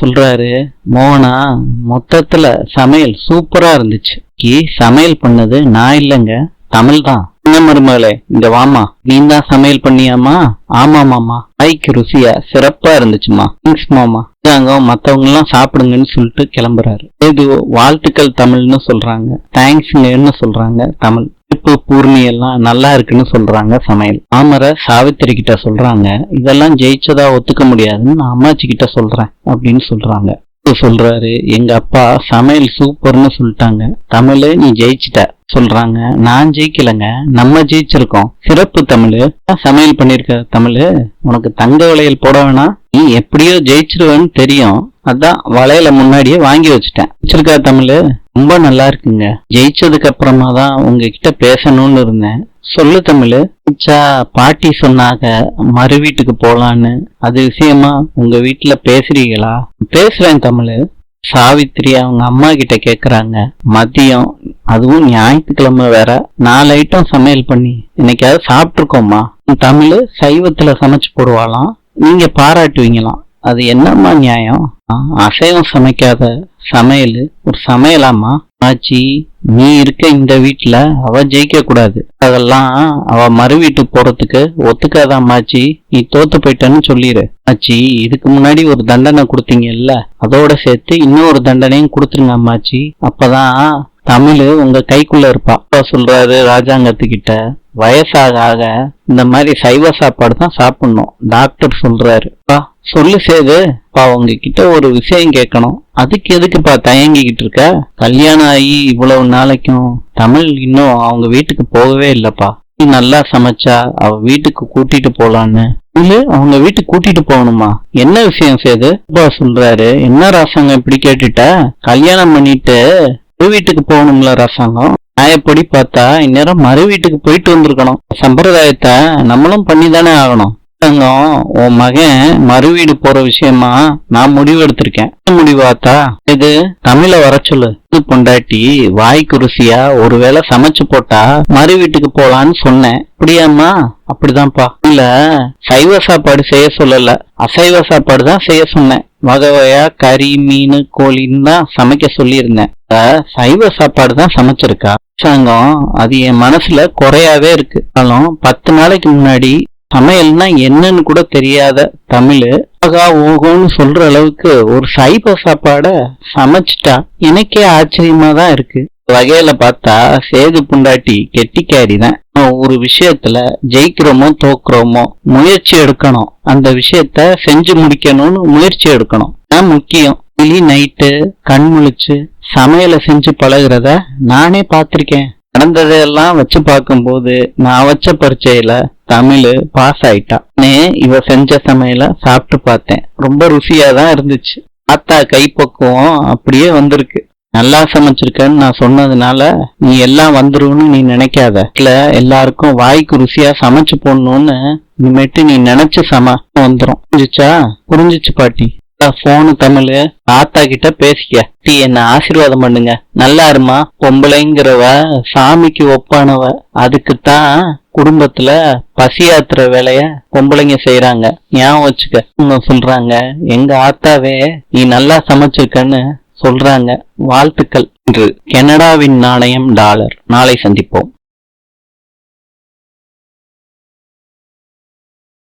சொல்றாரு, மோகனா மொத்தத்துல சமையல் சூப்பரா இருந்துச்சு. சமையல் பண்ணது நான் இல்லைங்க, தமிழ் தான். என்ன மருமகளே, இங்க வாமா. நீ தான் சமையல் பண்ணியாமா? ஆமா மாமா. ஐக்கு ருசியா சிறப்பா இருந்துச்சுமா. தேங்க்ஸ் மாமா. இதாங்க மத்தவங்க எல்லாம் சாப்பிடுங்கன்னு சொல்லிட்டு கிளம்புறாரு. இது வாழ்த்துக்கள் தமிழ்னு சொல்றாங்க, தேங்க்ஸ்ன்னு சொல்றாங்க தமிழ். உப்பு பூர்ணி எல்லாம் நல்லா இருக்குன்னு சொல்றாங்க சமையல். ஆமர சாவித்திரி கிட்ட சொல்றாங்க, இதெல்லாம் ஜெயிச்சதா ஒத்துக்க முடியாதுன்னு நான் அம்மாச்சி கிட்ட சொல்றேன் அப்படின்னு சொல்றாங்க. சொல்றாரு, எங்க அப்பா சமையல் சூப்பர்னு சொல்லிட்டாங்க, தமிழ் நீ ஜெயிச்சிட்ட சொல்றாங்க. நான் ஜெயிக்கலங்க, நம்ம ஜெயிச்சிருக்கோம். சிறப்பு தமிழ், சமையல் பண்ணிருக்க தமிழ். உனக்கு தங்க வளையல் போட வேணாம், நீ எப்படியோ ஜெயிச்சிருவேன்னு தெரியும், அதான் வளையல முன்னாடியே வாங்கி வச்சுட்டேன். வச்சிருக்கா தமிழ்? ரொம்ப நல்லா இருக்குங்க. ஜெயிச்சதுக்கு அப்புறமா தான் உங்ககிட்ட பேசணும்னு இருந்தேன். சொல்லு தமிழ். பாட்டி சொன்னாங்க மறு வீட்டுக்கு போலான்னு, அது விஷயமா உங்க வீட்டுல பேசுறீங்களா? பேசுறேன் தமிழ். சாவித்திரி அவங்க அம்மா கிட்ட கேக்குறாங்க. மதியம், அதுவும் ஞாயிற்றுக்கிழமை வேற, 4 ஐட்டம் சமையல் பண்ணி இன்னைக்காவது சாப்பிட்டுருக்கோம்மா. தமிழ் சைவத்துல சமைச்சு போடுவாளாம், நீங்க பாராட்டுவீங்களாம். அது என்னம்மா நியாயம்? அசைவம் சமைக்காத சமையல் ஒரு சமையலாமா? ஆச்சி, நீ இருக்க இந்த வீட்டுல அவ ஜெயிக்க கூடாது, அதெல்லாம் அவ மறு வீட்டுக்கு போறதுக்கு ஒத்துக்காதாமாச்சி. நீ தோத்து போயிட்டன்னு சொல்லிரு ஆச்சி. இதுக்கு முன்னாடி ஒரு தண்டனை கொடுத்தீங்கல்ல, அதோட சேர்த்து இன்னொரு தண்டனையும் கொடுத்துருங்க அம்மாச்சி, அப்பதான் தமிழ் உங்க கைக்குள்ள இருப்பா. சொல்றாரு ராஜாங்கத்துக்கிட்ட, வயசாக ஆக இந்த மாதிரி சைவ சாப்பாடு தான் சாப்பிடணும் டாக்டர் சொல்றாரு. சொல்லு சேது, உங்ககிட்ட ஒரு விஷயம் கேட்கணும். அதுக்கு எதுக்குப்பா தயங்கிக்கிட்டு இருக்க? கல்யாணம் ஆகி இவ்வளவு நாளைக்கும் தமிழ் இன்னும் அவங்க வீட்டுக்கு போகவே இல்லப்பா. நீ நல்லா சமைச்சா அவ வீட்டுக்கு கூட்டிட்டு போலான்னு. இல்ல, அவங்க வீட்டுக்கு கூட்டிட்டு போகணுமா? என்ன விஷயம் சேது? சொல்றாரு, என்ன ராசாங்கம் இப்படி கேட்டுட்ட? கல்யாணம் பண்ணிட்டு வீட்டுக்கு போகணும்ல ராசாங்கம். நியாயப்படி பார்த்தா இந்நேரம் மறு வீட்டுக்கு போயிட்டு வந்திருக்கணும். சம்பிரதாயத்தை நம்மளும் பண்ணிதானே ஆகணும். உன் மகன் மறு வீடு போற விஷயமா நான் முடிவு எடுத்திருக்கேன். முடிவாத்தா? இது தமிழ வர சொல்லு. பொண்டாட்டி வாய்க்கு ருசியா ஒருவேளை சமைச்சு போட்டா மறு வீட்டுக்கு போலான்னு சொன்னேன். அப்படியாம்மா? அப்படிதான்ப்பா. இல்ல, சைவ சாப்பாடு செய்ய சொல்லல, அசைவ சாப்பாடு தான் செய்ய சொன்னேன். வகை வகையா கறி மீன் கோழின்னு தான் சமைக்க சொல்லியிருந்தேன். சைவ சாப்பாடு தான் சமைச்சிருக்கா. சாங்கம் அது என் மனசுல குறையாவே இருக்கு. 10 நாளைக்கு முன்னாடி சமையல்னா என்னன்னு கூட தெரியாத தமிழ் ஓகோன்னு சொல்ற அளவுக்கு ஒரு சைவ சாப்பாட சமைச்சிட்டா எனக்கே ஆச்சரியமா தான் இருக்கு. வகையில பார்த்தா சேது பொண்டாட்டி கெட்டிக்காரி தான். ஒரு விஷயத்துல ஜெயிக்கிறோமோ தோக்குறோமோ முயற்சி எடுக்கணும், அந்த விஷயத்த செஞ்சு முடிக்கணும்னு முயற்சி எடுக்கணும் தான் முக்கியம். நைட்டு கண் முழிச்சு சமையலை செஞ்சு பழகுறத நானே பார்த்திருக்கேன். நடந்ததெல்லாம் வச்சு பார்க்கும்போது நான் வச்ச பரீட்சையில தமிழ் பாஸ் ஆயிட்டா. இவ செஞ்ச சமையல சாப்பிட்டு பார்த்தேன், ரொம்ப ருசியா தான் இருந்துச்சு. ஆத்தா கைப்பக்குவம் அப்படியே வந்திருக்கு. நல்லா சமைச்சிருக்கன்னு நான் சொன்னதுனால நீ எல்லாம் வந்துருன்னு நீ நினைக்காத. இல்ல, எல்லாருக்கும் வாய்க்கு ருசியா சமைச்சு போடணும்னு இனிமேட்டு நீ நினைச்சு வந்துரும். புரிஞ்சுச்சா? புரிஞ்சிச்சு பாட்டி. போனு தமிழ், ஆத்தா கிட்ட பேசிக்க. என்ன ஆசீர்வாதம் பண்ணுங்க. நல்லா இருமா. பொம்பளைங்கிறவ சாமிக்கு ஒப்பானவ, அதுக்குத்தான் குடும்பத்துல பசியாத்துற வேலைய பொம்பளைங்க செய்யறாங்க. ஞாபகம் வச்சுக்க. சொல்றாங்க, எங்க ஆத்தாவே நீ நல்லா சமைச்சிருக்கன்னு சொல்றாங்க. வாழ்த்துக்கள். இன்று கனடாவின் நாணயம் $. நாளை சந்திப்போம்.